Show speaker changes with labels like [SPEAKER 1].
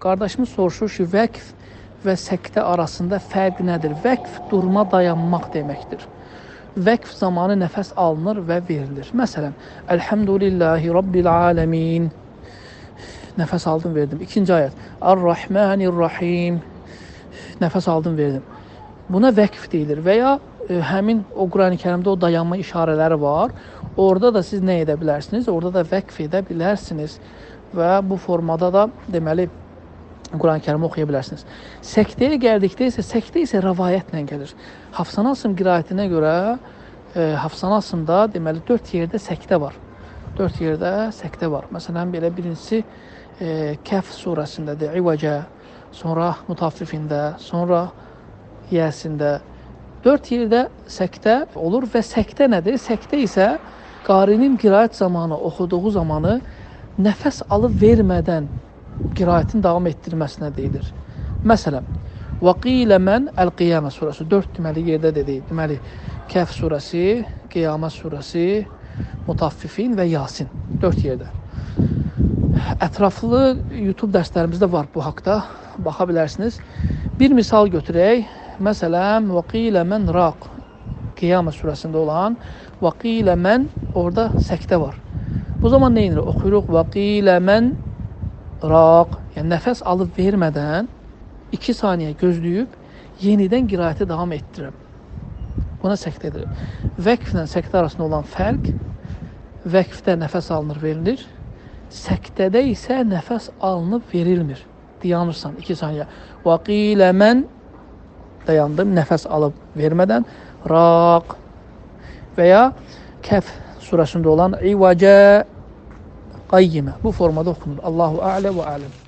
[SPEAKER 1] Qardaşımız soruşur ki, vəqf və səktə arasında fərq nədir? Vəqf durma, dayanmaq deməkdir. Vəqf zamanı nəfəs alınır və verilir. Məsələn, Elhamdülillahi Rabbil aləmin. Nəfəs aldım, verdim. İkinci ayət. Ar-Rahmanir-Rahim. Nəfəs aldım, verdim. Buna vəqf deyilir və ya həmin o Qurani Kərimdə o dayanma işarələri var. Orada da siz nə edə bilərsiniz? Orada da vəqf edə bilərsiniz və bu formada da deməli Qurani Kərimi oxuya bilərsiniz. Səktəyə gəldikdə isə, səktə isə rəvayətlə gəlir. Hafs-ı Nasr qiraətinə görə Hafs-ı Nasrda deməli 4 yerdə səktə var. 4 yerdə səktə var. Məsələn, belə birincisi Kəf surəsindədir, İvəcə, sonra Mutaffifində, sonra Yəsində. 4 yerdə səktə olur və səktə nədir? Səktə isə qarinin qiraət zamanı, oxuduğu zamanı nəfəs alıb vermədən qiraətin davam etdirməsinə deyilir. Məsələn, وَقِيلَ مَنْ Əl-Qiyamə surəsi 4 deməli yerdə dedik. Deməli, Kəf surəsi, Qiyamət surəsi, Mutaffifin və Yasin 4 yerdə. Ətraflı YouTube dərslərimizdə var bu haqda, baxa bilərsiniz. Bir misal götürək. Məsələn, وَقِيلَ مَنْ رَاق Qiyamət surəsində olan وَقِيلَ مَنْ orada səktə var. Bu zaman nə edilir? Oxuyuruq وَقِيلَ مَنْ raq, yəni nəfəs alıb vermədən 2 saniyə gözləyib yenidən qiraəti davam etdirirəm. Buna səktə edilir. Vəqflə səktə arasında olan fərq, vəqfdə nəfəs alınır, verilir. Səktədə isə nəfəs alınıb verilmir. Dayanırsan 2 saniyə. وَقِيلَ مَنْ dayandım, nəfəs alıb vermədən raq və ya Kəf surəsində olan İvəcə qayyimə. Bu formada oxunur. Allahu a'lə və a'ləm.